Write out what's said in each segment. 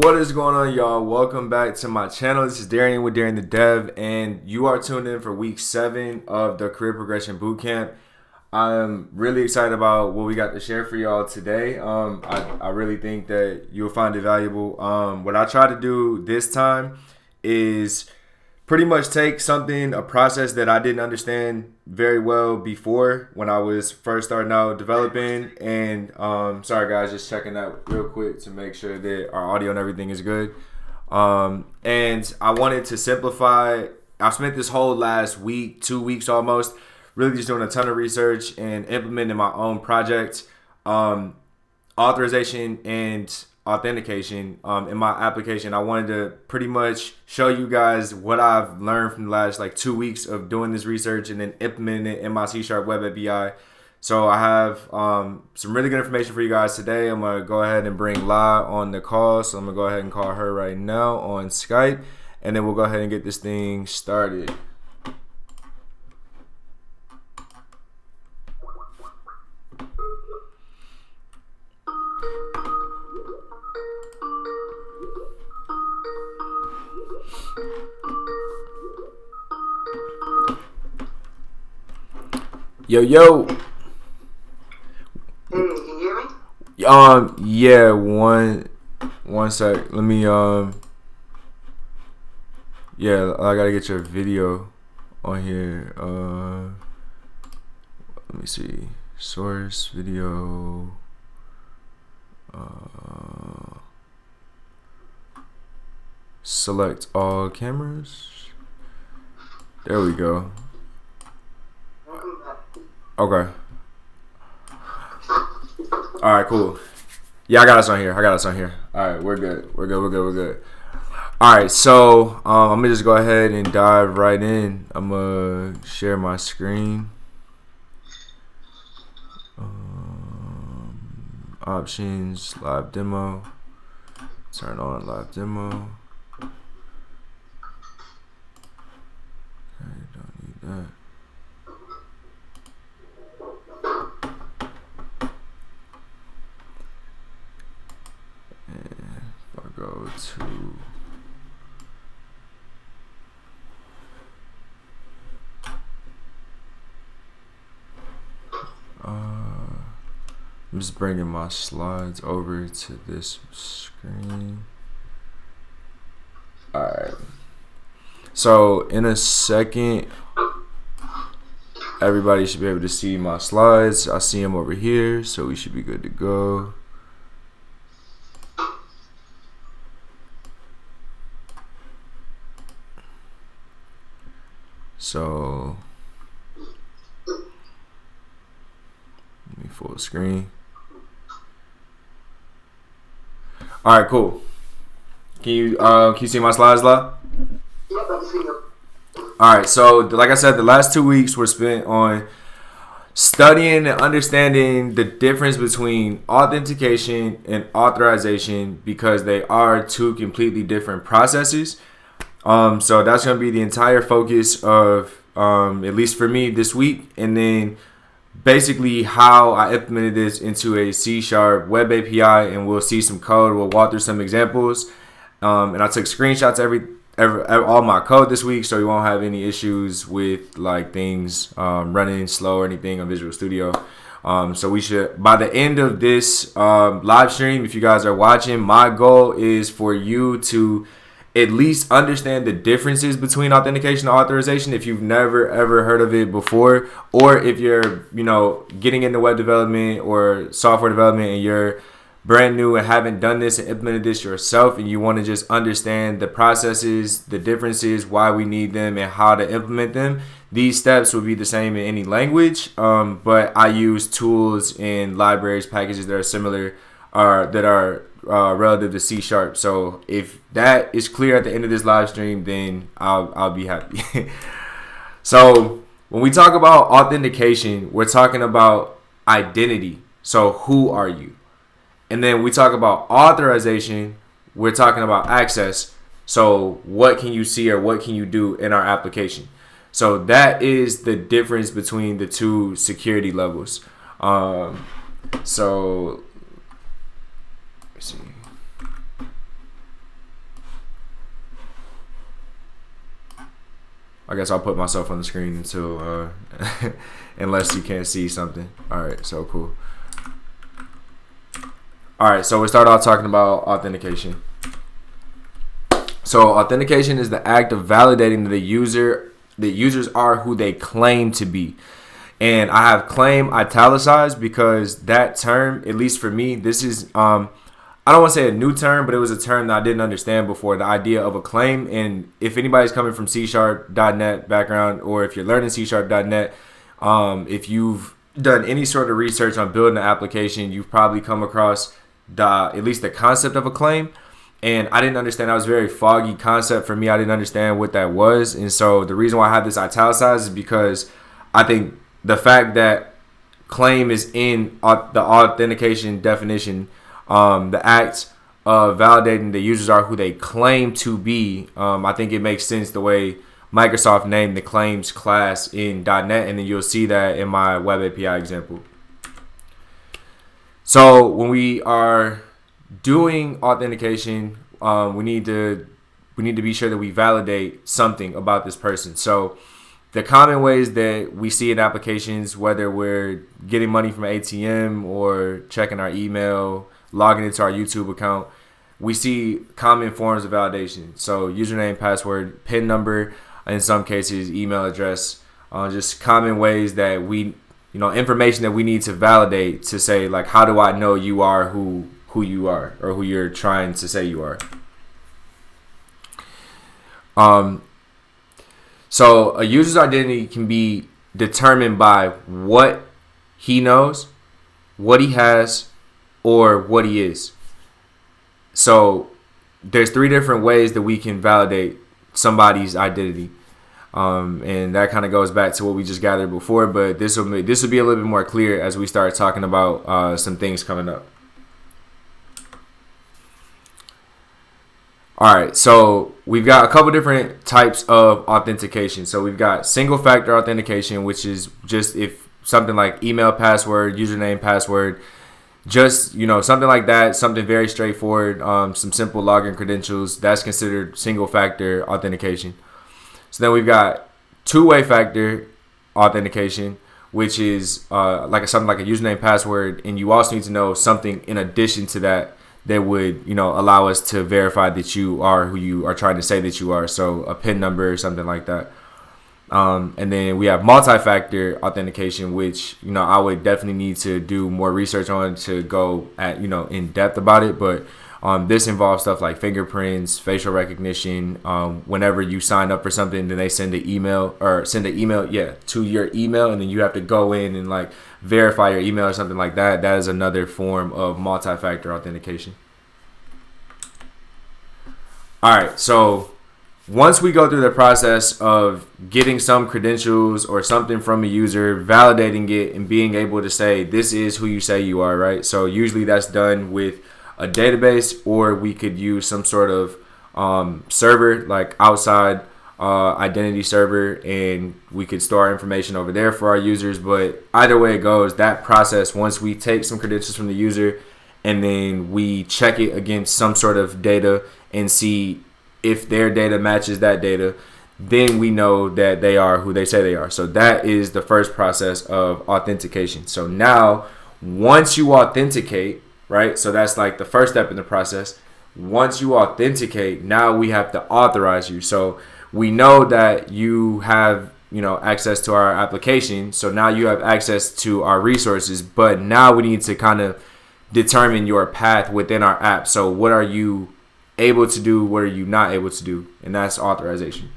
What is going on, y'all? Welcome back to my channel. This is Darian with Darian the Dev, and you are tuned in for week 7 of the Career Progression Bootcamp. I'm really excited about what we got to share for y'all today. I really think that you'll find it valuable. What I try to do this time is pretty much take a process that I didn't understand very well before when I was first starting out developing. And sorry guys, just checking that real quick to make sure that our audio and everything is good. And I wanted to simplify. I spent this whole last week, 2 weeks almost, really just doing a ton of research and implementing my own project, authorization and authentication in my application. I wanted to pretty much show you guys what I've learned from the last 2 weeks of doing this research and then implementing it in my C# Web API. So I have some really good information for you guys today. I'm going to go ahead and bring La on the call. So I'm going to go ahead and call her right now on Skype, and then we'll go ahead and get this thing started. Yo. Hey, can you hear me? Yeah, one sec. Let me yeah, I gotta get your video on here. Let me see. Source video. Select all cameras. There we go. Okay. All right, cool. Yeah, I got us on here. All right, we're good. All right, so I'm gonna just go ahead and dive right in. I'm gonna share my screen. Options, live demo. Turn on live demo. Okay, don't need that. Go to I'm just bringing my slides over to this screen. Alright, so in a second everybody should be able to see my slides. I see them over here, so we should be good to go. So let me full screen. All right, cool. Can you see my slides, La? Yep, I can see them. All right, so like I said, the last 2 weeks were spent on studying and understanding the difference between authentication and authorization, because they are two completely different processes. So that's going to be the entire focus of, at least for me this week. And then basically how I implemented this into a C# Web API, and we'll see some code. We'll walk through some examples. And I took screenshots all my code this week, so you won't have any issues with things running slow or anything on Visual Studio. So we should, by the end of this live stream, if you guys are watching, my goal is for you to at least understand the differences between authentication and authorization if you've never ever heard of it before, or if you're getting into web development or software development and you're brand new and haven't done this and implemented this yourself, and you want to just understand the processes, the differences, why we need them, and how to implement them. These steps will be the same in any language, but I use tools and libraries, packages that are similar, that are relative to C#. So if that is clear at the end of this live stream, then I'll be happy. So when we talk about authentication, we're talking about identity. So who are you? And then we talk about authorization, we're talking about access. So what can you see or what can you do in our application? So that is the difference between the two security levels. So let's see. I guess I'll put myself on the screen until unless you can't see something. All right, so cool. All right, so we start off talking about authentication. So authentication is the act of validating that the users are who they claim to be. And I have claim italicized because that term, at least for me, this is I don't want to say a new term, but it was a term that I didn't understand before, the idea of a claim. And if anybody's coming from C#.net background, or if you're learning C#.net, if you've done any sort of research on building an application, you've probably come across at least the concept of a claim. And I didn't understand. That was a very foggy concept for me. I didn't understand what that was. And so the reason why I have this italicized is because I think the fact that claim is in the authentication definition, the act of validating the users are who they claim to be, I think it makes sense the way Microsoft named the claims class in .NET, and then you'll see that in my web API example. So when we are doing authentication, we need to be sure that we validate something about this person. So the common ways that we see in applications, whether we're getting money from an ATM or checking our email, logging into our YouTube account, we see common forms of validation. So username, password, PIN number, in some cases, email address, just common ways that we, information that we need to validate to say, like, how do I know you are who you are, or who you're trying to say you are. So a user's identity can be determined by what he knows, what he has, or what he is. So there's 3 different ways that we can validate somebody's identity. And that kind of goes back to what we just gathered before, but this will be a little bit more clear as we start talking about some things coming up. All right, so we've got a couple different types of authentication. So we've got single factor authentication, which is just if something like email, password, username, password, just, something like that, something very straightforward, some simple login credentials, that's considered single factor authentication. So then we've got two-way factor authentication, which is something like a username, password, and you also need to know something in addition to that would, allow us to verify that you are who you are trying to say that you are. So a PIN number or something like that. And then we have multi-factor authentication, which, I would definitely need to do more research on to go at, in depth about it. But this involves stuff like fingerprints, facial recognition. Whenever you sign up for something, then they send an email to your email, and then you have to go in and verify your email or something like that. That is another form of multi-factor authentication. All right, so once we go through the process of getting some credentials or something from a user, validating it, and being able to say this is who you say you are, right? So usually that's done with a database, or we could use some sort of server, like outside identity server, and we could store our information over there for our users. But either way it goes, that process, once we take some credentials from the user and then we check it against some sort of data and see if their data matches that data, then we know that they are who they say they are. So that is the first process of authentication. So now, once you authenticate, right? So that's like the first step in the process. Once you authenticate, now we have to authorize you. So we know that you have, access to our application. So now you have access to our resources, but now we need to kind of determine your path within our app. So what are you able to do? What are you not able to do? And that's authorization.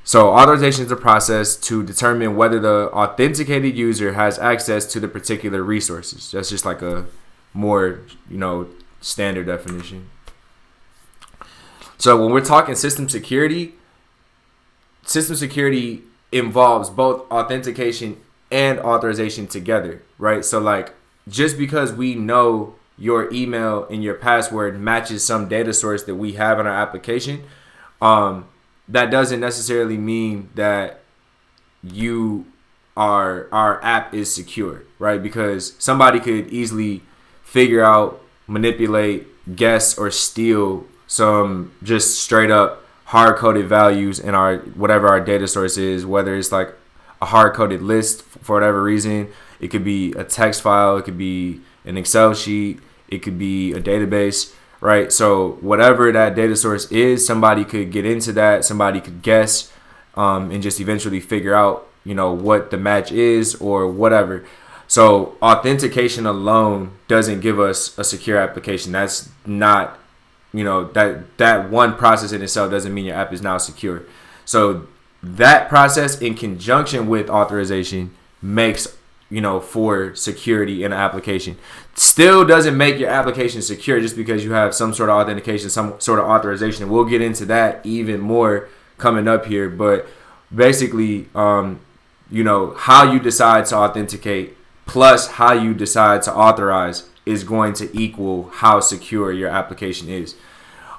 So authorization is a process to determine whether the authenticated user has access to the particular resources. That's just like a more, standard definition. So when we're talking system security involves both authentication and authorization together, right? So just because we know your email and your password matches some data source that we have in our application, that doesn't necessarily mean that our app is secure, right? Because somebody could easily figure out, manipulate, guess, or steal some just straight up hard-coded values in our whatever our data source is, whether it's like a hard-coded list for whatever reason. It could be a text file. It could be an Excel sheet. It could be a database, right? So whatever that data source is, somebody could get into that. Somebody could guess and just eventually figure out, what the match is or whatever. So authentication alone doesn't give us a secure application. That's not, that one process in itself doesn't mean your app is now secure. So that process in conjunction with authorization makes, for security in an application. Still doesn't make your application secure just because you have some sort of authentication, some sort of authorization. We'll get into that even more coming up here. But basically, how you decide to authenticate plus how you decide to authorize is going to equal how secure your application is.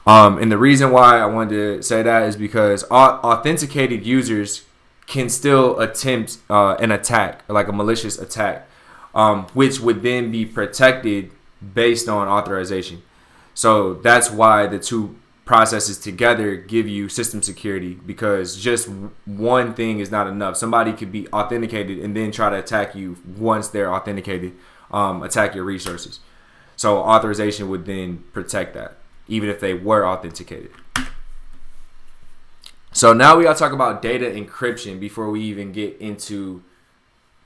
And the reason why I wanted to say that is because authenticated users can still attempt an attack, like a malicious attack, which would then be protected based on authorization. So that's why the two processes together give you system security, because just one thing is not enough. Somebody could be authenticated and then try to attack you once they're authenticated, attack your resources. So authorization would then protect that, even if they were authenticated. So now we gotta talk about data encryption before we even get into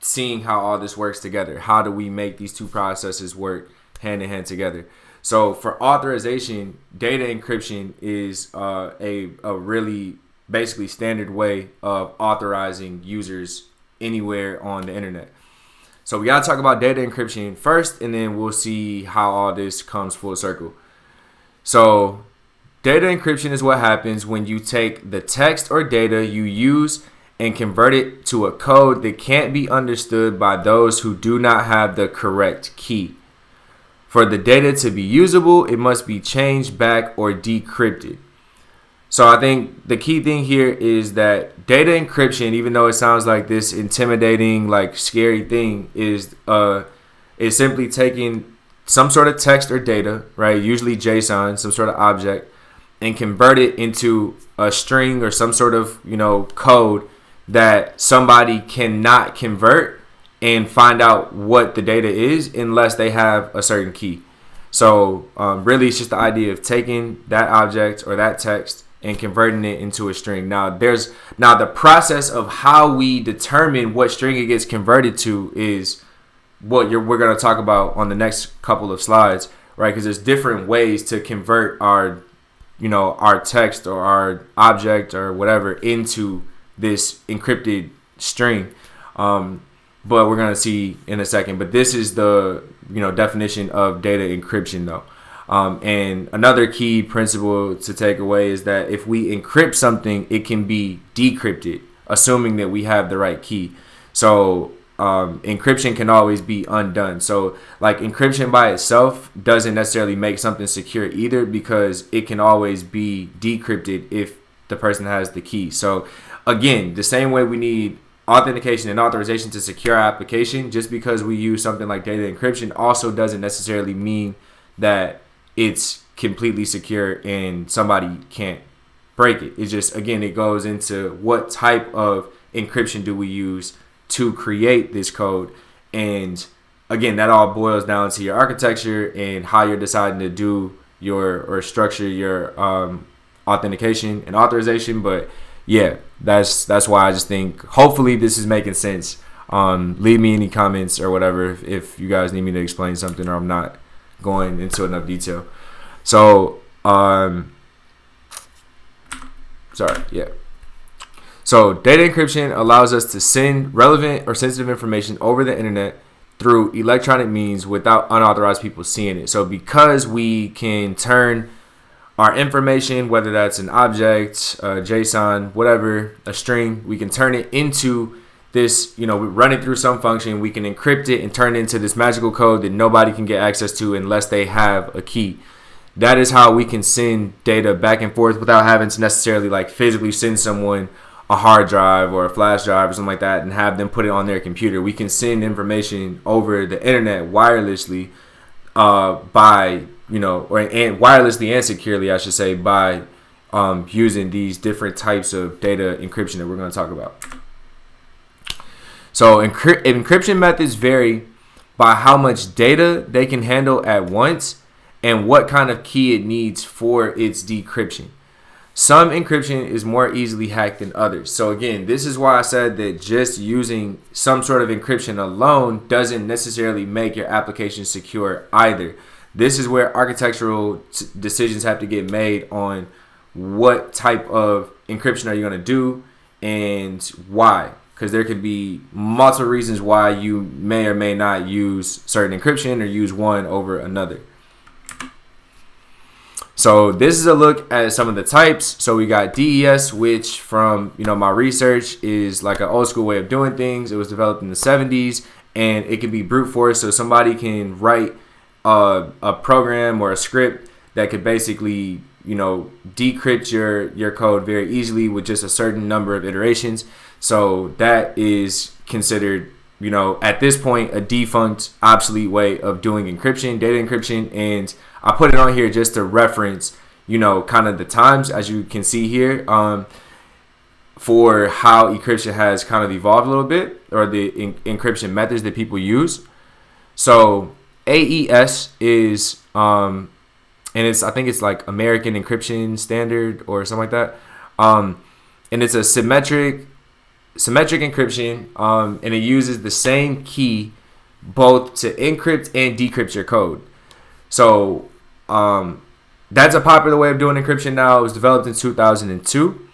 seeing how all this works together. How do we make these two processes work hand in hand together? So for authorization, data encryption is a really basically standard way of authorizing users anywhere on the internet. So we gotta talk about data encryption first, and then we'll see how all this comes full circle. So data encryption is what happens when you take the text or data you use and convert it to a code that can't be understood by those who do not have the correct key. For the data to be usable, it must be changed back or decrypted. So I think the key thing here is that data encryption, even though it sounds like this intimidating, like scary thing, is simply taking some sort of text or data, right? Usually JSON, some sort of object, and convert it into a string or some sort of, code that somebody cannot convert and find out what the data is unless they have a certain key. So really it's just the idea of taking that object or that text and converting it into a string. Now the process of how we determine what string it gets converted to is what we're going to talk about on the next couple of slides, right? Because there's different ways to convert our text or our object or whatever into this encrypted string. But we're going to see in a second. But this is the definition of data encryption, though. And another key principle to take away is that if we encrypt something, it can be decrypted, assuming that we have the right key. So encryption can always be undone. So like encryption by itself doesn't necessarily make something secure either, because it can always be decrypted if the person has the key. So again, the same way we need authentication and authorization to secure our application, just because we use something like data encryption also doesn't necessarily mean that it's completely secure and somebody can't break it. It's just, again, it goes into what type of encryption do we use to create this code. And again, that all boils down to your architecture and how you're deciding to do or structure your authentication and authorization. But yeah, that's why I just think hopefully this is making sense. Leave me any comments or whatever if you guys need me to explain something or I'm not going into enough detail. So So data encryption allows us to send relevant or sensitive information over the internet through electronic means without unauthorized people seeing it. So because we can turn our information, whether that's an object, JSON, whatever, a string, we can turn it into this, we run it through some function, we can encrypt it and turn it into this magical code that nobody can get access to unless they have a key. That is how we can send data back and forth without having to necessarily like physically send someone a hard drive or a flash drive or something like that and have them put it on their computer. We can send information over the internet wirelessly by, and wirelessly and securely, I should say, by using these different types of data encryption that we're going to talk about. So encryption methods vary by how much data they can handle at once and what kind of key it needs for its decryption. Some encryption is more easily hacked than others. So again, this is why I said that just using some sort of encryption alone doesn't necessarily make your application secure either. This is where architectural decisions have to get made on what type of encryption are you going to do and why. Because there could be multiple reasons why you may or may not use certain encryption or use one over another. So this is a look at some of the types. So we got DES, which from my research is like an old school way of doing things. It was developed in the 70s, and it can be brute force. So somebody can write a program or a script that could basically decrypt your code very easily with just a certain number of iterations. So that is considered at this point a defunct, obsolete way of doing encryption, data encryption. And I put it on here just to reference, kind of the times, as you can see here, for how encryption has kind of evolved a little bit, or the encryption methods that people use. So AES is, and I think it's like American Encryption Standard or something like that. And it's a symmetric encryption, and it uses the same key both to encrypt and decrypt your code. So that's a popular way of doing encryption now. It was developed in 2002.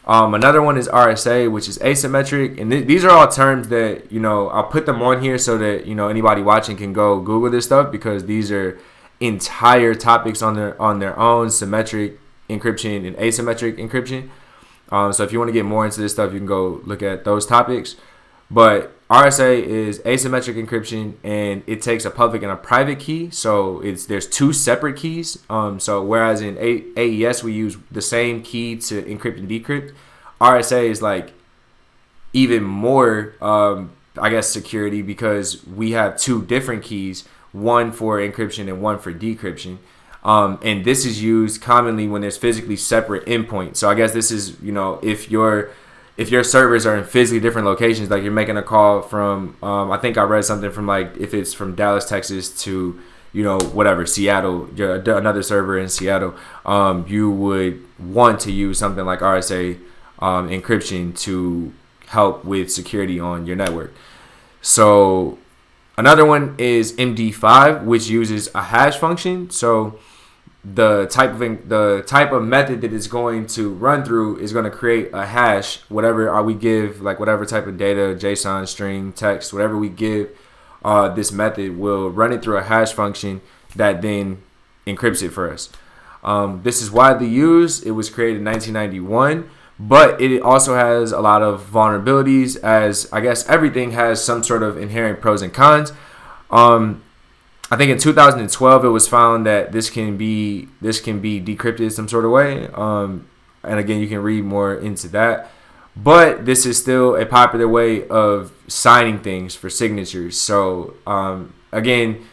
Another one is RSA, which is asymmetric, and these are all terms that I'll put them on here so that anybody watching can go Google this stuff, because these are entire topics on their own: symmetric encryption and asymmetric encryption. So if you want to get more into this stuff, you can go look at those topics. But RSA is asymmetric encryption, and it takes a public and a private key. So there's two separate keys. So whereas in AES we use the same key to encrypt and decrypt, RSA is like even more, security, because we have two different keys, one for encryption and one for decryption. And this is used commonly when there's physically separate endpoints. So I guess this is, if your servers are in physically different locations, like you're making a call from, I think I read something from like, if it's from Dallas, Texas to, Seattle, another server in Seattle, you would want to use something like RSA encryption to help with security on your network. So another one is MD5, which uses a hash function. So the type of method that it's going to run through is going to create a hash, whatever we give, like whatever type of data, JSON, string, text, whatever we give this method will run it through a hash function that then encrypts it for us. This is widely used. It was created in 1991, but it also has a lot of vulnerabilities, as I guess everything has some sort of inherent pros and cons. I think in 2012 it was found that this can be decrypted some sort of way. And again, you can read more into that. But this is still a popular way of signing things for signatures. So again,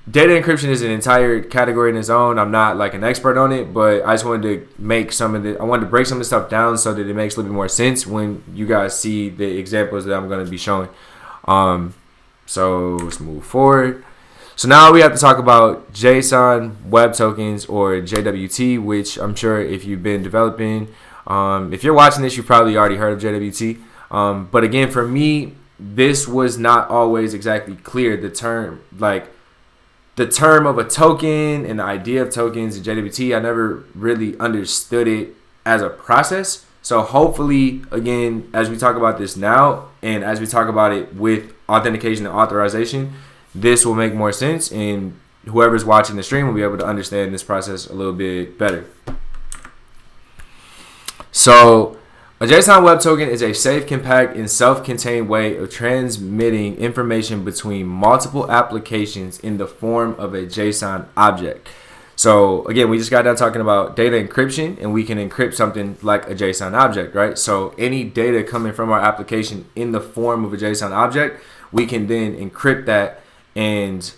data encryption is an entire category in its own. I'm not like an expert on it, but I just wanted to I wanted to break some of the stuff down so that it makes a little bit more sense when you guys see the examples that I'm going to be showing. So let's move forward. So now we have to talk about JSON Web Tokens, or JWT, which I'm sure if you've been developing, if you're watching this, you've probably already heard of JWT. But again, for me, this was not always exactly clear. The term of a token and the idea of tokens in JWT, I never really understood it as a process. So hopefully, again, as we talk about this now, and as we talk about it with authentication and authorization, this will make more sense, and whoever's watching the stream will be able to understand this process a little bit better. So a JSON Web Token is a safe, compact, and self-contained way of transmitting information between multiple applications in the form of a JSON object. So again, we just got done talking about data encryption, and we can encrypt something like a JSON object, right? So any data coming from our application in the form of a JSON object, we can then encrypt that. And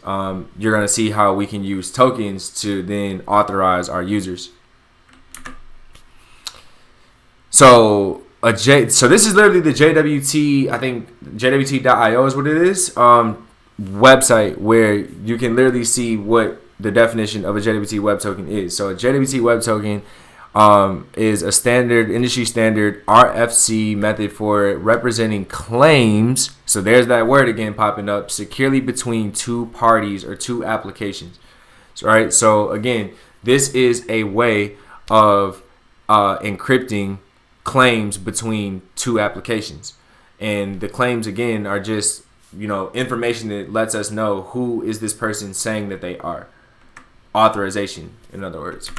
you're going to see how we can use tokens to then authorize our users. So this is literally the JWT. I think JWT.io is what it is. Website where you can literally see what the definition of a JWT web token is. So a JWT web token is a standard, industry standard RFC method for representing claims. So there's that word again popping up, securely between two parties or two applications. So, right. So again, this is a way of encrypting claims between two applications, and the claims again are just information that lets us know who is this person saying that they are. Authorization, in other words.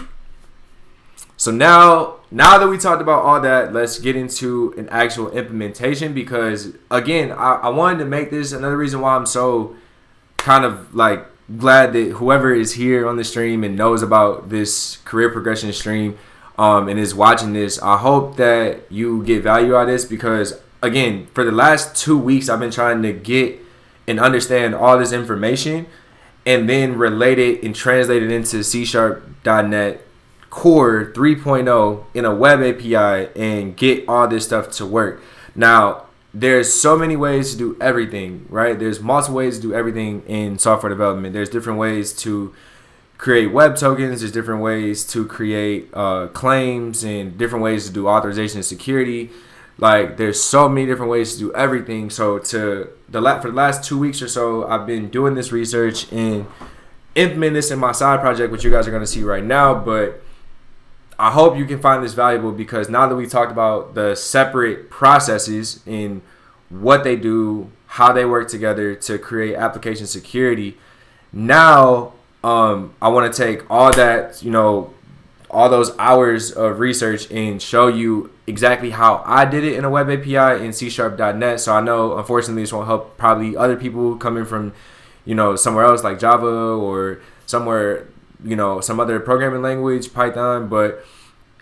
So now that we talked about all that, let's get into an actual implementation, because again, I wanted to make this another reason why I'm so kind of like glad that whoever is here on the stream and knows about this career progression stream and is watching this, I hope that you get value out of this, because again, for the last 2 weeks, I've been trying to get and understand all this information and then relate it and translate it into C#.NET Core 3.0 in a web API and get all this stuff to work. Now, there's so many ways to do everything, right? There's multiple ways to do everything in software development. There's different ways to create web tokens. There's different ways to create claims, and different ways to do authorization and security. Like, there's so many different ways to do everything. So for the last 2 weeks or so, I've been doing this research and implementing this in my side project, which you guys are going to see right now. But I hope you can find this valuable, because now that we've talked about the separate processes and what they do, how they work together to create application security, now I want to take all that, all those hours of research and show you exactly how I did it in a web API in C#.NET. So I know, unfortunately, this won't help probably other people coming from, somewhere else like Java or somewhere, some other programming language, Python. But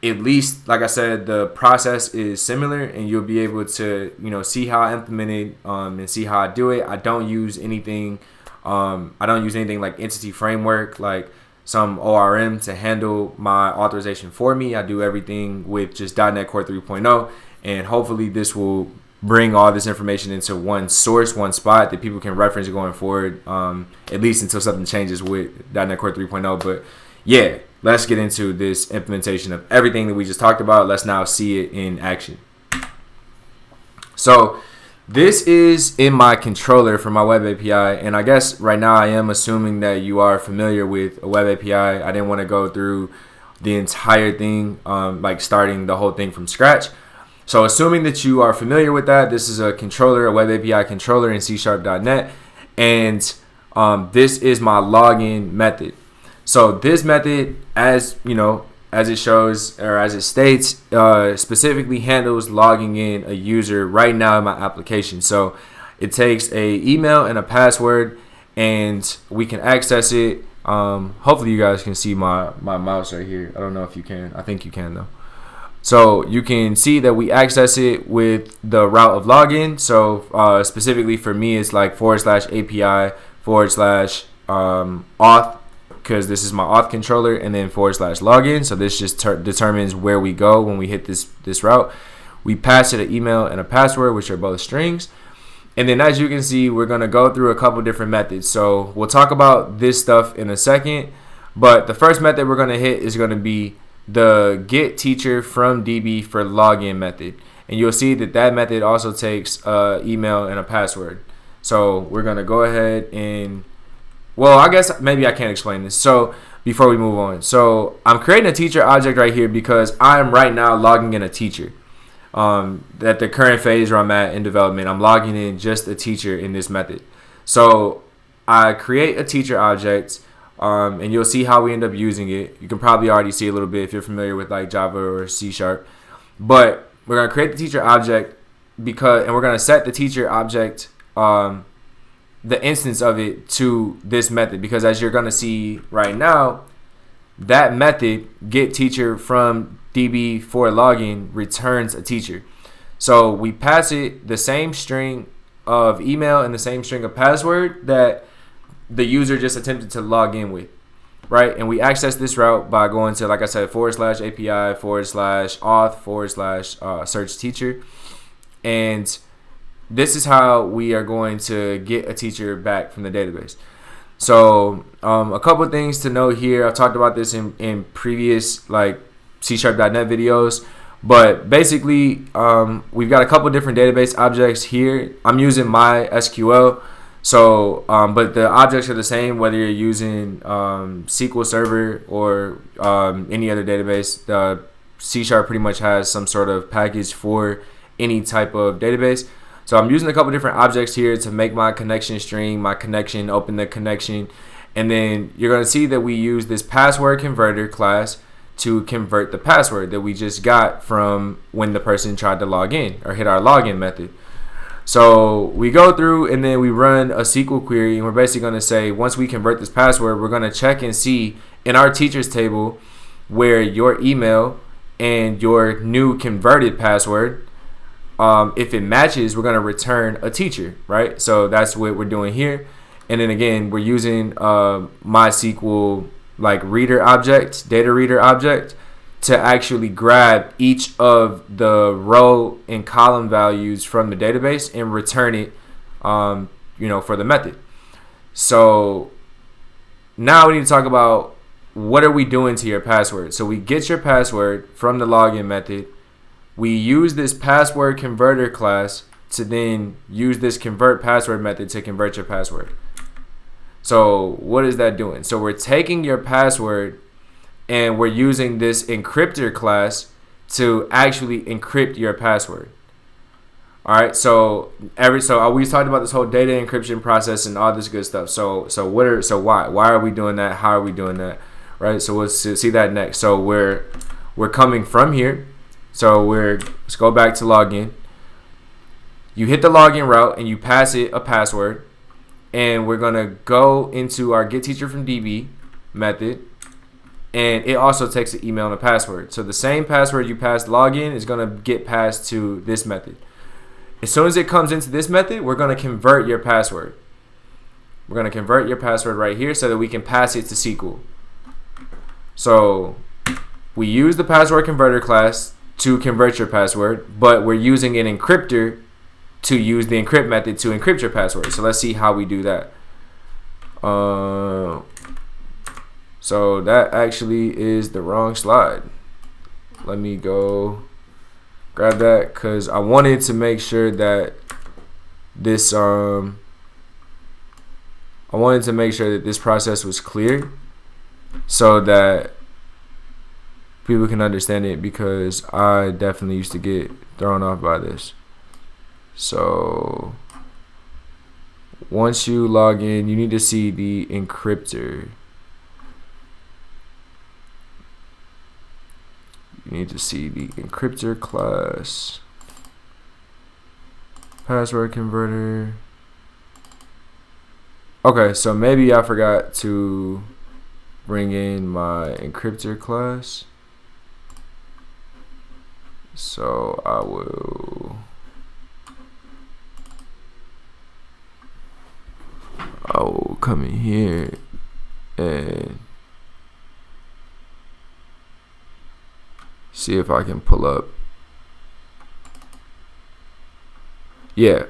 at least, like I said, the process is similar, and you'll be able to, see how I implement it and see how I do it. I don't use anything like Entity Framework, like some ORM to handle my authorization for me. I do everything with just .NET Core 3.0, and hopefully this will bring all this information into one source, one spot that people can reference going forward, at least until something changes with .NET Core 3.0. But yeah, let's get into this implementation of everything that we just talked about. Let's now see it in action. So this is in my controller for my web API, and I guess right now I am assuming that you are familiar with a web API. I didn't want to go through the entire thing, like starting the whole thing from scratch. So assuming that you are familiar with that, this is a controller, a web API controller in C#.NET, and this is my login method. So this method, as it shows or as it states, specifically handles logging in a user right now in my application. So it takes a email and a password, and we can access it. Hopefully you guys can see my mouse right here. I don't know if you can. I think you can though. So you can see that we access it with the route of login. So specifically for me, it's like /API /auth, because this is my auth controller, and then /login. So this just determines where we go when we hit this route. We pass it an email and a password, which are both strings. And then as you can see, we're going to go through a couple different methods. So we'll talk about this stuff in a second. But the first method we're going to hit is going to be the get teacher from DB for login method. And you'll see that method also takes email and a password. So we're going to go ahead and, well, I guess maybe I can't explain this. So before we move on, so I'm creating a teacher object right here because I'm right now logging in a teacher. At the current phase where I'm at in development, I'm logging in just a teacher in this method. So I create a teacher object, and you'll see how we end up using it. You can probably already see a little bit if you're familiar with like Java or C#. But we're going to create the teacher object and we're going to set the teacher object, the instance of it, to this method, because as you're going to see right now, that method get teacher from DB for login returns a teacher. So we pass it the same string of email and the same string of password that the user just attempted to log in with. right? And we access this route by going to, like I said, /API /auth /search teacher. And this is how we are going to get a teacher back from the database. So a couple of things to note here. I've talked about this in previous like C#.NET videos, but basically we've got a couple of different database objects here. I'm using MySQL, so but the objects are the same whether you're using SQL Server or any other database. The C# pretty much has some sort of package for any type of database. So I'm using a couple different objects here to make my connection string, my connection, open the connection. And then you're going to see that we use this password converter class to convert the password that we just got from when the person tried to log in or hit our login method. So we go through and then we run a SQL query, and we're basically going to say, once we convert this password, we're going to check and see in our teachers table where your email and your new converted password, if it matches, we're going to return a teacher, right? So that's what we're doing here. And then again, we're using MySQL like reader object, data reader object, to actually grab each of the row and column values from the database and return it, for the method. So now we need to talk about what are we doing to your password. So we get your password from the login method. We use this password converter class to then use this convert password method to convert your password. So what is that doing? So we're taking your password and we're using this encryptor class to actually encrypt your password. All right. So we talked about this whole data encryption process and all this good stuff. So why are we doing that? How are we doing that? Right. So we'll see that next. So we're coming from here. So let's go back to login. You hit the login route and you pass it a password, and we're gonna go into our get teacher from DB method, and it also takes an email and a password. So the same password you passed login is gonna get passed to this method. As soon as it comes into this method, we're gonna convert your password. We're gonna convert your password right here so that we can pass it to SQL. So we use the password converter class to convert your password, but we're using an encryptor to use the encrypt method to encrypt your password. So let's see how we do that. So that actually is the wrong slide. Let me go grab that because I wanted to make sure that this this process was clear so that people can understand it, because I definitely used to get thrown off by this. So once you log in, you need to see the encryptor. You need to see the encryptor class, password converter. Okay, so maybe I forgot to bring in my encryptor class. So I will come in here and see if I can pull up. Yeah.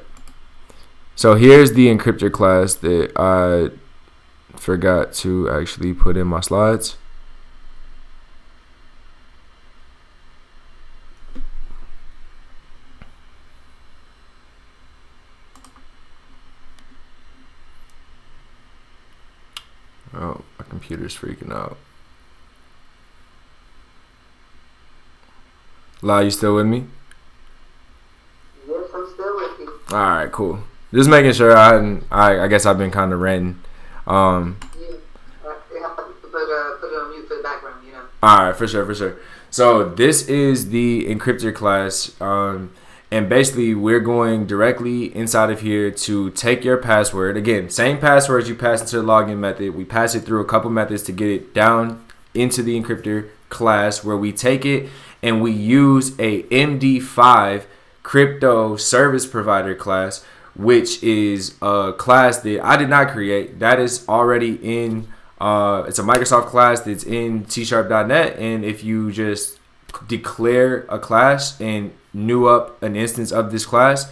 So here's the encryptor class that I forgot to actually put in my slides. Oh, my computer's freaking out. La, you still with me? Yes, I'm still with you. All right, cool. Just making sure. I guess I've been kind of ranting. Yeah, put it on mute for the background, you know. All right, for sure. So this is the encryptor class, and basically we're going directly inside of here to take your password. Again, same password you pass into the login method. We pass it through a couple methods to get it down into the encryptor class, where we take it and we use a MD5 crypto service provider class, which is a class that I did not create. That is already in It's a Microsoft class that's in C#.net, and if you just declare a class and new up an instance of this class,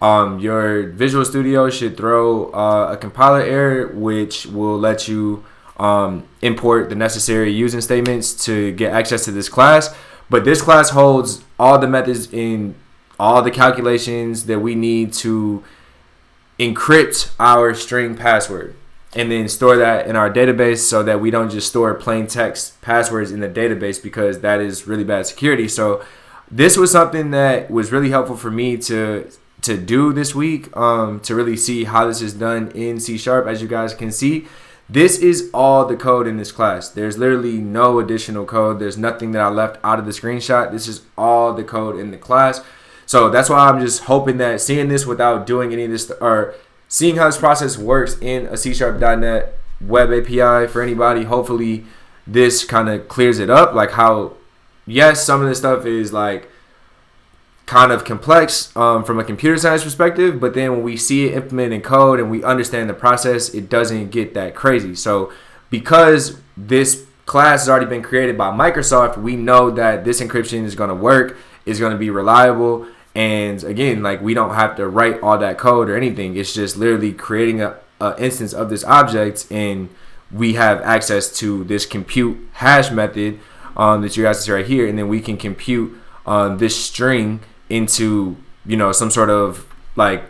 your Visual Studio should throw a compiler error, which will let you import the necessary using statements to get access to this class. But this class holds all the methods in all the calculations that we need to encrypt our string password and then store that in our database, so that we don't just store plain text passwords in the database, because that is really bad security. So this was something that was really helpful for me to do this week, to really see how this is done in C#. As you guys can see, this is all the code in this class. There's literally no additional code. There's nothing that I left out of the screenshot. This is all the code in the class. So that's why I'm just hoping that seeing this without doing any of this, or seeing how this process works in a C#.net web API for anybody, hopefully this kind of clears it up. Like how, yes, some of this stuff is like kind of complex from a computer science perspective, but then when we see it implemented in code and we understand the process, it doesn't get that crazy. So because this class has already been created by Microsoft, we know that this encryption is going to work, is going to be reliable. And again, like, we don't have to write all that code or anything. It's just literally creating a instance of this object, and we have access to this compute hash method that you guys see right here, and then we can compute this string into, you know, some sort of like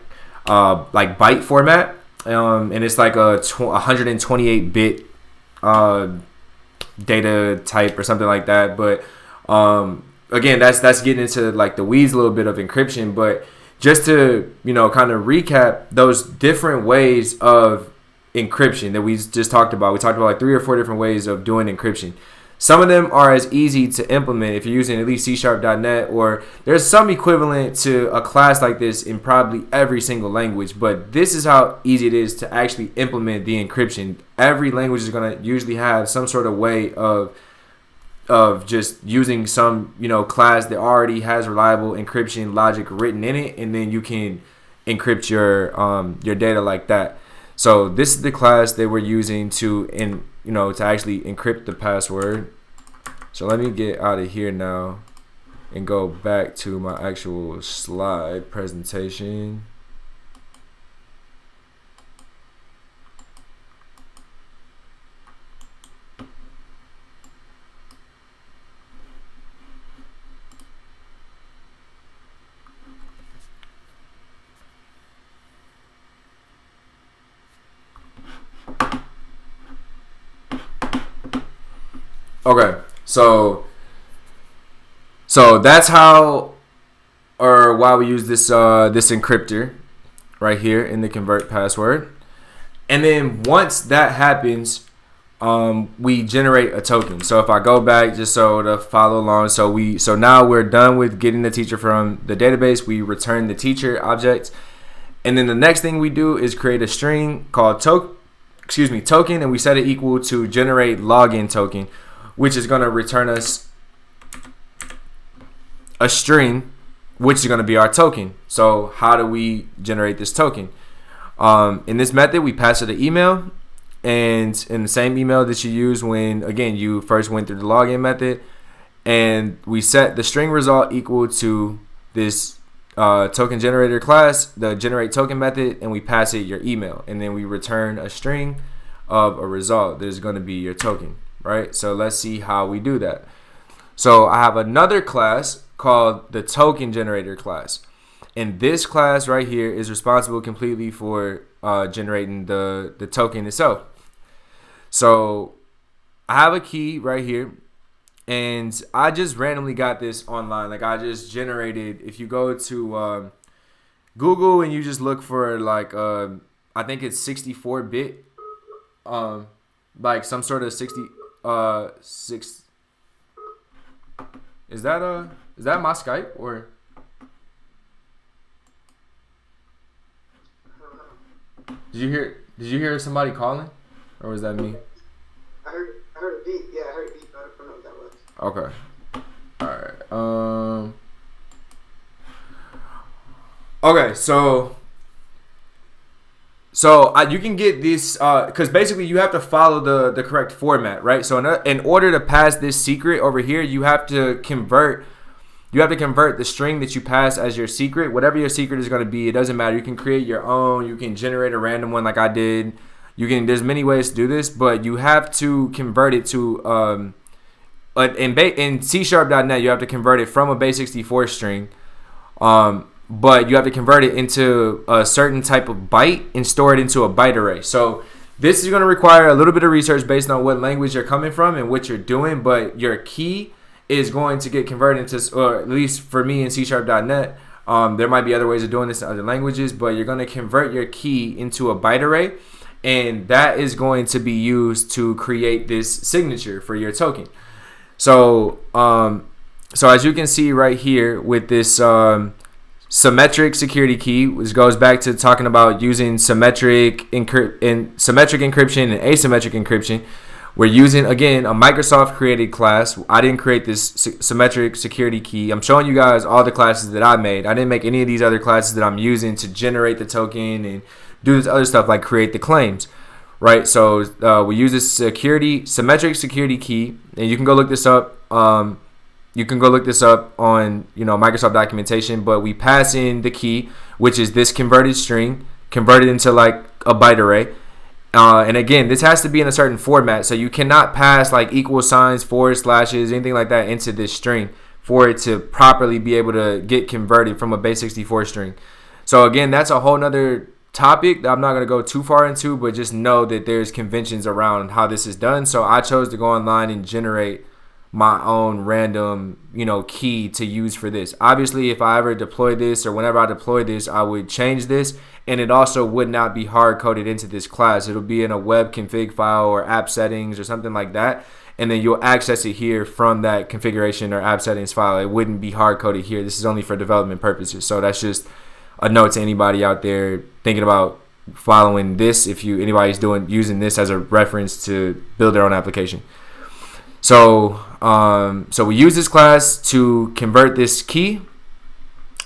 byte format, and it's like a 128-bit data type or something like that. But again, that's getting into like the weeds a little bit of encryption. But just to, you know, kind of recap those different ways of encryption that we just talked about. We talked about like 3 or 4 different ways of doing encryption. Some of them are as easy to implement if you're using at least C#.net, or there's some equivalent to a class like this in probably every single language. But this is how easy it is to actually implement the encryption. Every language is going to usually have some sort of way of just using some, you know, class that already has reliable encryption logic written in it, and then you can encrypt your data like that. So this is the class that we're using to actually encrypt the password. So let me get out of here now and go back to my actual slide presentation. Okay, so that's how, or why we use this this encryptor right here in the convert password. And then once that happens, we generate a token. So if I go back just so to follow along, so now we're done with getting the teacher from the database. We return the teacher object, and then the next thing we do is create a string called token, and we set it equal to generate login token, which is going to return us a string, which is going to be our token. So how do we generate this token? In this method, we pass it an email, and in the same email that you use when, again, you first went through the login method, and we set the string result equal to this token generator class, the generate token method, and we pass it your email, and then we return a string of a result that is going to be your token. Right, so let's see how we do that. So I have another class called the token generator class, and this class right here is responsible completely for generating the token itself. So I have a key right here, and I just randomly got this online. Like, I just generated, if you go to Google and you just look for like I think it's 64-bit, like some sort of 6. Is that my Skype, or did you hear somebody calling, or was that me? I heard a beep. Yeah, I heard a beep. I don't know what that was. Okay. All right. Okay. So you can get this because basically you have to follow the correct format, right? So in order to pass this secret over here, you have to convert the string that you pass as your secret. Whatever your secret is going to be, it doesn't matter. You can create your own. You can generate a random one like I did. There's many ways to do this, but you have to convert it to in C#.net, you have to convert it from a base64 string. But you have to convert it into a certain type of byte and store it into a byte array. So this is going to require a little bit of research based on what language you're coming from and what you're doing, but your key is going to get converted into, or at least for me in C#.net, there might be other ways of doing this in other languages, but you're going to convert your key into a byte array, and that is going to be used to create this signature for your token. So as you can see right here with this symmetric security key, which goes back to talking about using symmetric encryption and asymmetric encryption. We're using, again, a Microsoft created class. I didn't create this symmetric security key. I'm showing you guys all the classes that I made. I didn't make any of these other classes that I'm using to generate the token and do this other stuff like create the claims, right? So we use this symmetric security key, and you can go look this up. You can go look this up on Microsoft documentation, but we pass in the key, which is this converted string, converted into like a byte array. And again, this has to be in a certain format, so you cannot pass like equal signs, forward slashes, anything like that into this string for it to properly be able to get converted from a base64 string. So again, that's a whole nother topic that I'm not going to go too far into, but just know that there's conventions around how this is done. So I chose to go online and generate my own random key to use for this. Obviously, if I ever deploy this or whenever I deploy this, I would change this, and it also would not be hard coded into this class. It'll be in a web config file or app settings or something like that, and then you'll access it here from that configuration or app settings file. It wouldn't be hard coded here. This is only for development purposes. So that's just a note to anybody out there thinking about following this, if anybody's using this as a reference to build their own application. So we use this class to convert this key,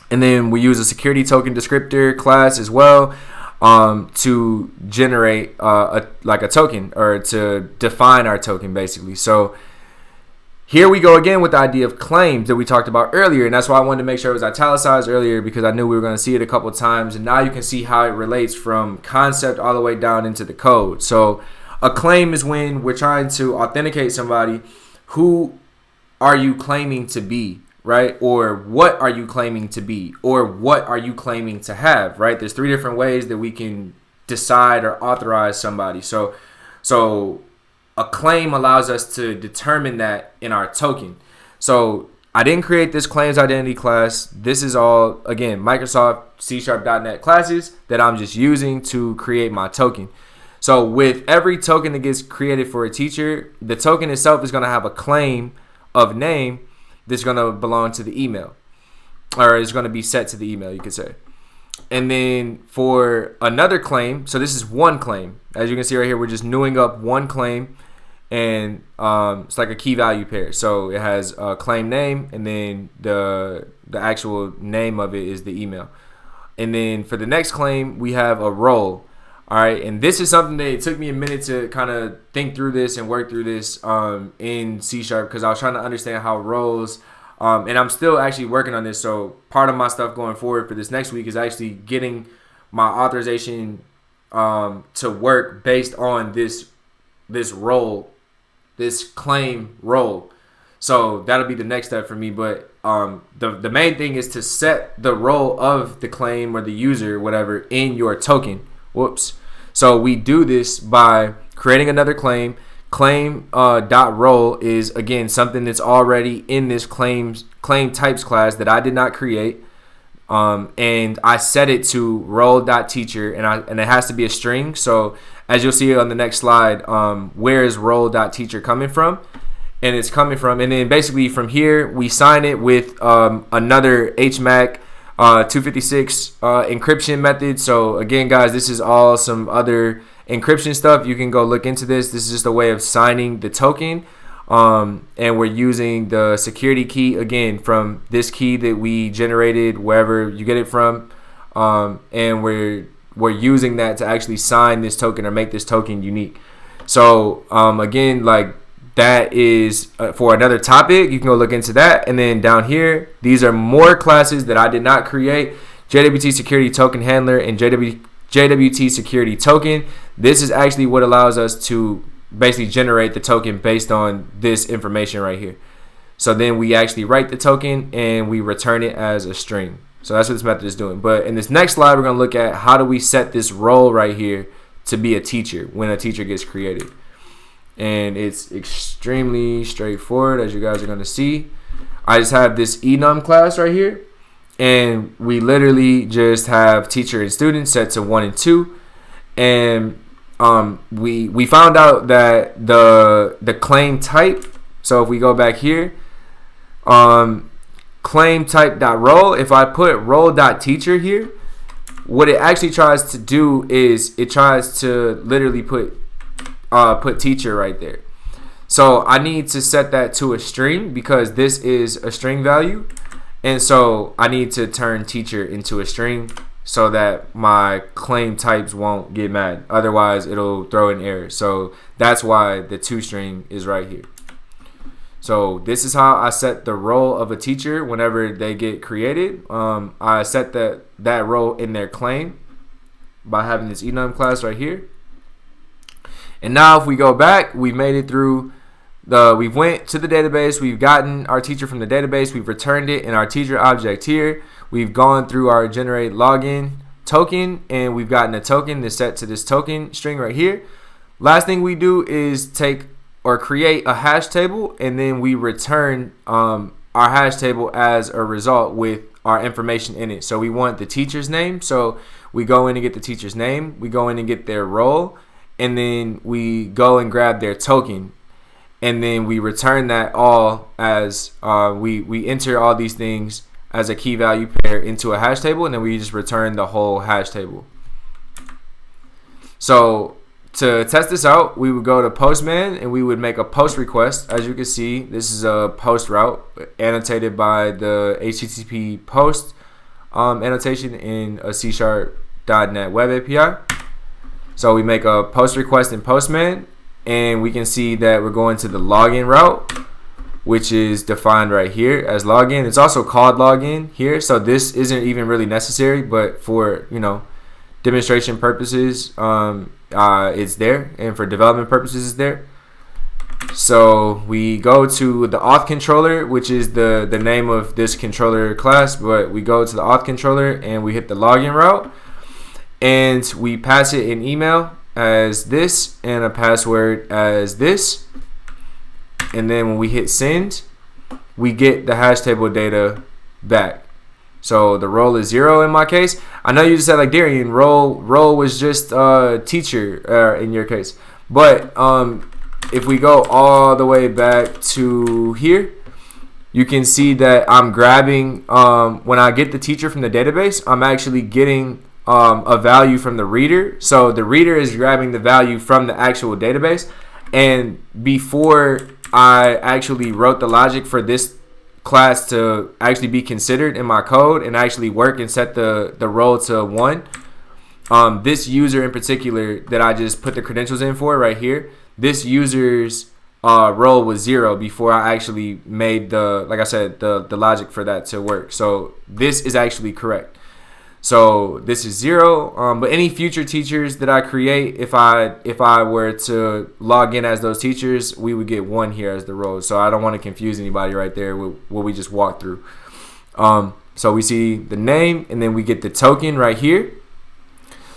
and then we use a security token descriptor class as well to generate a token, or to define our token basically. So here we go again with the idea of claims that we talked about earlier, and that's why I wanted to make sure it was italicized earlier, because I knew we were going to see it a couple times, and now you can see how it relates from concept all the way down into the code. So a claim is when we're trying to authenticate somebody. Who are you claiming to be, right? Or what are you claiming to be? Or what are you claiming to have, right? There's 3 different ways that we can decide or authorize somebody. So a claim allows us to determine that in our token. So I didn't create this claims identity class. This is all, again, Microsoft C#.net classes that I'm just using to create my token. So with every token that gets created for a teacher, the token itself is going to have a claim of name that's going to belong to the email, or is going to be set to the email, you could say. And then for another claim, so this is one claim. As you can see right here, we're just newing up one claim, and it's like a key value pair. So it has a claim name, and then the actual name of it is the email. And then for the next claim, we have a role. All right, and this is something that it took me a minute to kind of think through this and work through this in C#, because I was trying to understand how roles, and I'm still actually working on this. So part of my stuff going forward for this next week is actually getting my authorization to work based on this role, this claim role. So that'll be the next step for me. But the main thing is to set the role of the claim or the user, whatever, in your token. Whoops. So we do this by creating another claim. Claim.role is, again, something that's already in this claim types class that I did not create. And I set it to role.teacher, and it has to be a string. So as you'll see on the next slide, where is role.teacher coming from? And it's coming from, and then basically from here, we sign it with another HMAC 256 encryption method. So again, guys, this is all some other encryption stuff. You can go look into this. This is just a way of signing the token, and we're using the security key again from this key that we generated wherever you get it from, and we're we're using that to actually sign this token or make this token unique. So again, like that is for another topic. You can go look into that. And then down here, these are more classes that I did not create. JWT Security Token Handler and JWT Security Token. This is actually what allows us to basically generate the token based on this information right here. So then we actually write the token and we return it as a string. So that's what this method is doing. But in this next slide, we're going to look at how do we set this role right here to be a teacher when a teacher gets created. And it's extremely straightforward, as you guys are going to see. I just have this enum class right here. And we literally just have teacher and student set to 1 and 2. And we found out that the claim type, so if we go back here, claim type.role, if I put role.teacher here, what it actually tries to do is it tries to literally put teacher right there. So I need to set that to a string because this is a string value. And so I need to turn teacher into a string so that my claim types won't get mad. Otherwise, it'll throw an error. So that's why the toString is right here. So this is how I set the role of a teacher whenever they get created. I set that role in their claim by having this enum class right here. And now if we go back, we made it through we went to the database, we've gotten our teacher from the database, we've returned it in our teacher object here. We've gone through our generate login token and we've gotten a token that's set to this token string right here. Last thing we do is take or create a hash table and then we return our hash table as a result with our information in it. So we want the teacher's name. So we go in and get the teacher's name, we go in and get their role, and then we go and grab their token. And then we return that all as we enter all these things as a key value pair into a hash table, and then we just return the whole hash table. So to test this out, we would go to Postman and we would make a post request. As you can see, this is a post route annotated by the HTTP post annotation in a C#.NET Web API. So we make a post request in Postman. And we can see that we're going to the login route, which is defined right here as login. It's also called login here, so this isn't even really necessary, but for demonstration purposes, it's there, and for development purposes, it's there. So we go to the Auth Controller, which is the name of this controller class, but we go to the Auth Controller and we hit the login route, and we pass it an email as this and a password as this, and then when we hit send, we get the hash table data back. So the role is 0 in my case. I know you just said, like, Darian, role was just teacher in your case, but if we go all the way back to here, you can see that I'm grabbing when I get the teacher from the database, I'm actually getting a value from the reader. So the reader is grabbing the value from the actual database. And before I actually wrote the logic for this class to actually be considered in my code and actually work and set the role to 1, this user in particular that I just put the credentials in for right here, this user's role was 0 before I actually made like I said, the logic for that to work. So this is actually correct. So this is 0, but any future teachers that I create, if I were to log in as those teachers, we would get 1 here as the role. So I don't want to confuse anybody right there with what we just walked through. So we see the name, and then we get the token right here.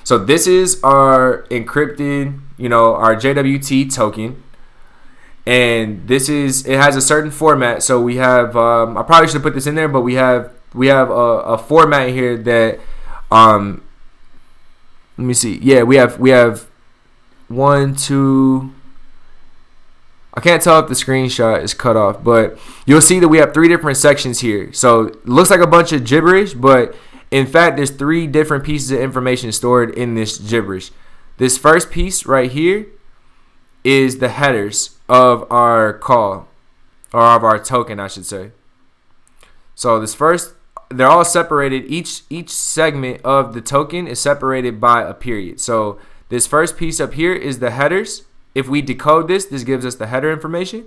So this is our encrypted, our JWT token, and it has a certain format. So we have, I probably should put this in there, but we have a format here that let me see. Yeah, we have 1, 2. I can't tell if the screenshot is cut off, but you'll see that we have 3 different sections here. So it looks like a bunch of gibberish, but in fact, there's 3 different pieces of information stored in this gibberish. This first piece right here is the headers of our call, or of our token, I should say. So this first they're all separated. Each segment of the token is separated by a period. So this first piece up here is the headers. If we decode this gives us the header information.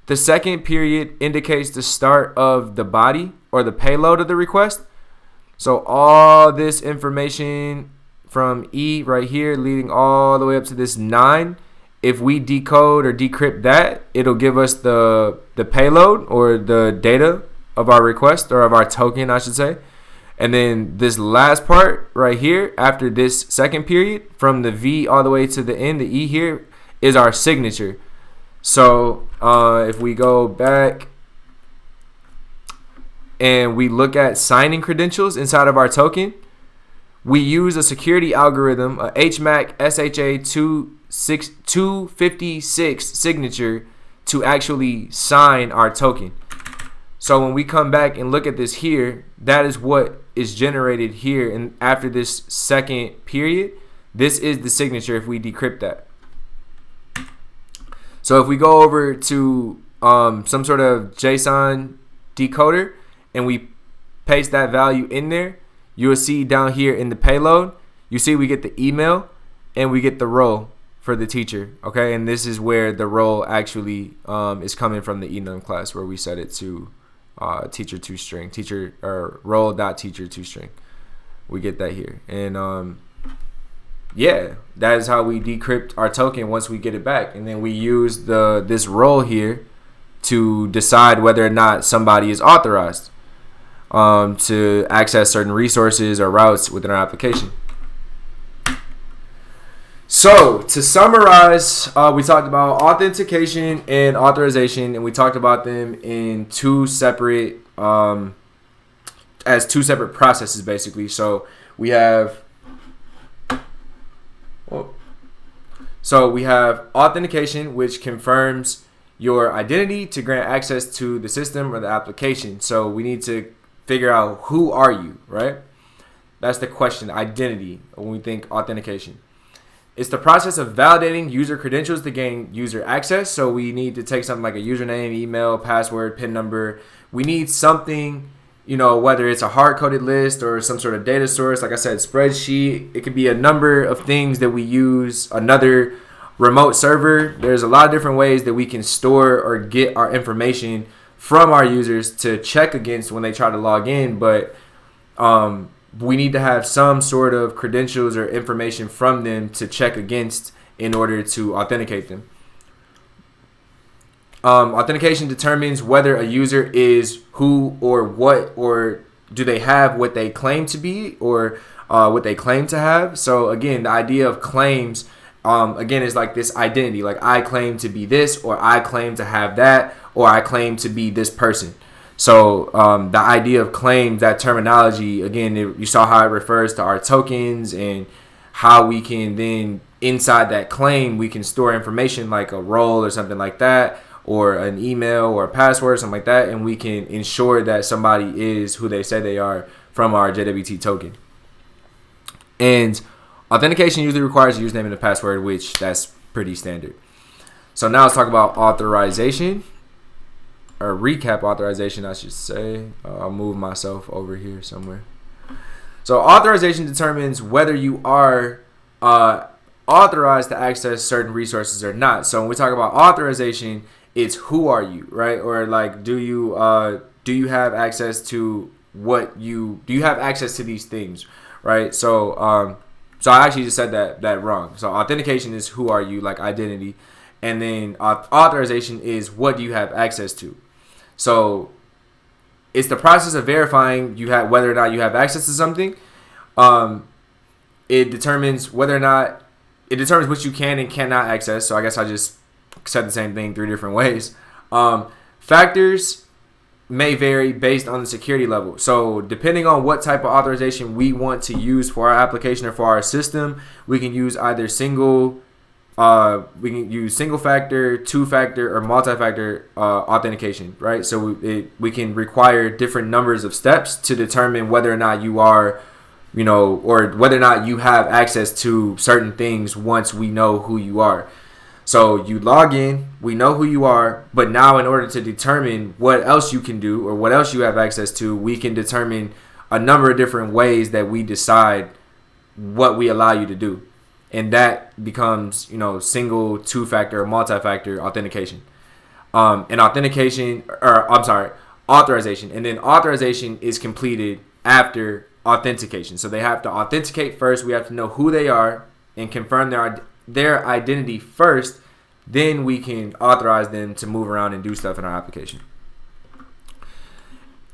The second period indicates the start of the body or the payload of the request. So all this information from E right here leading all the way up to this 9, if we decode or decrypt that, it'll give us the payload or the data of our request, or of our token, I should say. And then this last part right here, after this second period, from the V all the way to the end, the E here, is our signature. So if we go back and we look at signing credentials inside of our token, we use a security algorithm, a HMAC SHA 256 signature to actually sign our token. So when we come back and look at this here, that is what is generated here. And after this second period, this is the signature if we decrypt that. So if we go over to some sort of JSON decoder and we paste that value in there, you will see down here in the payload, you see we get the email and we get the role for the teacher. Okay, and this is where the role actually is coming from the enum class, where we set it to teacher toString, teacher or role.teacher toString. We get that here, and yeah, that is how we decrypt our token once we get it back. And then we use this role here to decide whether or not somebody is authorized to access certain resources or routes within our application. So to summarize, we talked about authentication and authorization, and we talked about them in two separate processes, basically. So we have authentication, which confirms your identity to grant access to the system or the application. So we need to figure out, who are you, right? That's the question, identity, when we think authentication. It's the process of validating user credentials to gain user access. So we need to take something like a username, email, password, PIN number. We need something, whether it's a hard-coded list or some sort of data source. Like I said, spreadsheet. It could be a number of things that we use. Another remote server. There's a lot of different ways that we can store or get our information from our users to check against when they try to log in. But we need to have some sort of credentials or information from them to check against in order to authenticate them. Authentication determines whether a user is who or what, or do they have what they claim to be or what they claim to have. So again, the idea of claims, again, is like this identity. Like, I claim to be this, or I claim to have that, or I claim to be this person. So the idea of claims, that terminology, again, you saw how it refers to our tokens and how we can then, inside that claim, we can store information like a role or something like that, or an email or a password, something like that, and we can ensure that somebody is who they say they are from our JWT token. And authentication usually requires a username and a password, which that's pretty standard. So now let's talk about authorization. Or recap authorization, I should say. I'll move myself over here somewhere. So authorization determines whether you are authorized to access certain resources or not. So when we talk about authorization, it's who are you, right? Or like, do you have access to do you have access to these things, right? So I actually just said that wrong. So authentication is who are you, like identity, and then authorization is what do you have access to. So it's the process of verifying whether or not you have access to something. It determines what you can and cannot access. So I guess I just said the same thing 3 different ways. Factors may vary based on the security level. So depending on what type of authorization we want to use for our application or for our system, we can use either single factor, 2-factor, or multi-factor authentication, right? So we can require different numbers of steps to determine whether or not you are, or whether or not you have access to certain things once we know who you are. So you log in, we know who you are, but now in order to determine what else you can do or what else you have access to, we can determine a number of different ways that we decide what we allow you to do. And that becomes, single, two-factor, or multi-factor authentication. And authorization. And then authorization is completed after authentication. So they have to authenticate first. We have to know who they are and confirm their identity first. Then we can authorize them to move around and do stuff in our application.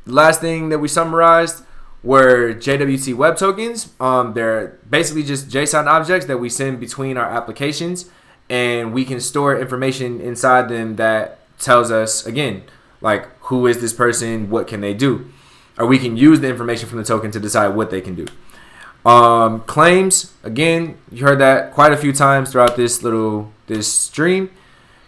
Last thing that we summarized were JWT Web Tokens. They're basically just JSON objects that we send between our applications, and we can store information inside them that tells us, again, like, who is this person, what can they do, or we can use the information from the token to decide what they can do. Claims, again, you heard that quite a few times throughout this stream.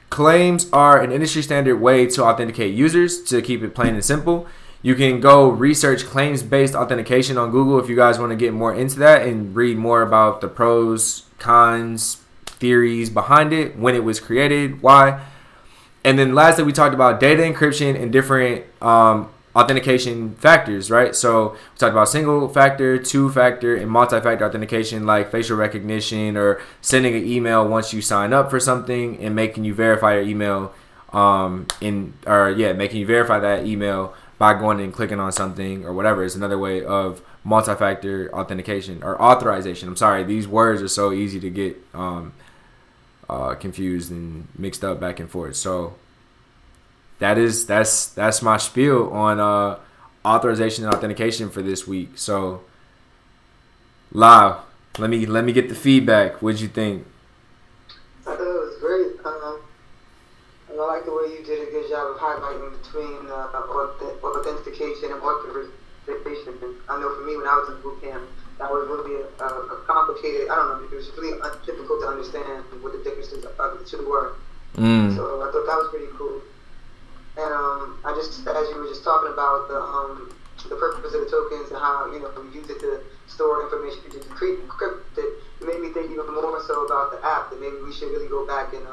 Claims are an industry standard way to authenticate users, to keep it plain and simple. You can go research claims-based authentication on Google if you guys want to get more into that and read more about the pros, cons, theories behind it, when it was created, why. And then lastly, we talked about data encryption and different authentication factors, right? So we talked about single factor, two-factor, and multi-factor authentication, like facial recognition or sending an email once you sign up for something and making you verify your email, making you verify that email by going and clicking on something or whatever. Is another way of multi-factor authentication or authorization. I'm sorry, these words are so easy to get confused and mixed up back and forth. So that's my spiel on authorization and authentication for this week. So live, let me get the feedback. What'd you think? I thought it was great. I like the way you did a good job of highlighting between authentication and authorization. I know for me, when I was in bootcamp, that was really a complicated, it was really difficult to understand what the differences of the two were. So I thought that was pretty cool. And as you were just talking about the purpose of the tokens and how, we use it to store information to decrypt it, it made me think even more so about the app, that maybe we should really go back and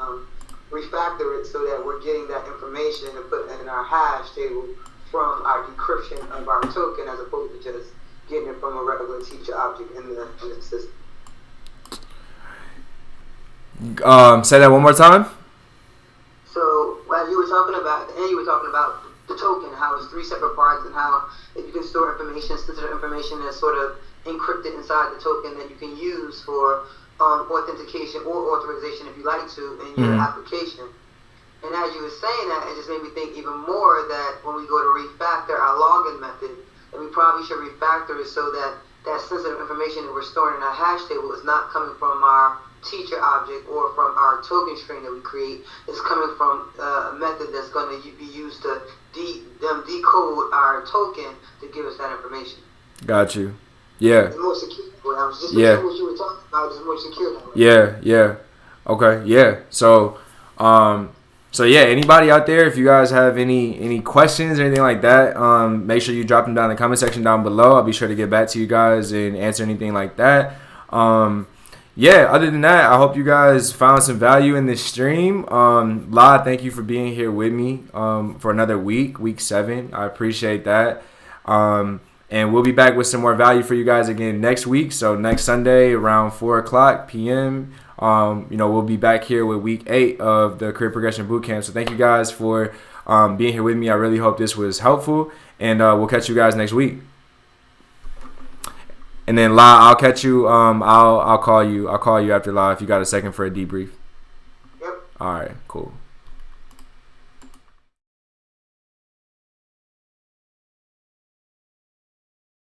refactor it so that we're getting that information and put it in our hash table from our decryption of our token, as opposed to just getting it from a regular teacher object in the system. Say that one more time. So as you were talking about, the token, how it's three separate parts, and how if you can store information, sensitive information that's sort of encrypted inside the token that you can use for authentication or authorization if you like to in your application. And as you were saying that, it just made me think even more that when we go to refactor our login method, that we probably should refactor it so that that sensitive information that we're storing in our hash table is not coming from our teacher object or from our token string that we create. It's coming from a method that's going to be used to decode our token to give us that information. Got you. Yeah. It's more secure. I was just what you were talking about. It's more secure. Yeah. Okay. Yeah. So anybody out there, if you guys have any questions or anything like that, make sure you drop them down in the comment section down below. I'll be sure to get back to you guys and answer anything like that. Other than that, I hope you guys found some value in this stream. La, thank you for being here with me for another week 7. I appreciate that. And we'll be back with some more value for you guys again next week. So next Sunday around 4:00 p.m. We'll be back here with week 8 of the Career Progression Bootcamp. So thank you guys for being here with me. I really hope this was helpful, and we'll catch you guys next week. And then La, I'll catch you. I'll call you. I'll call you after La if you got a second for a debrief. Yep. All right. Cool.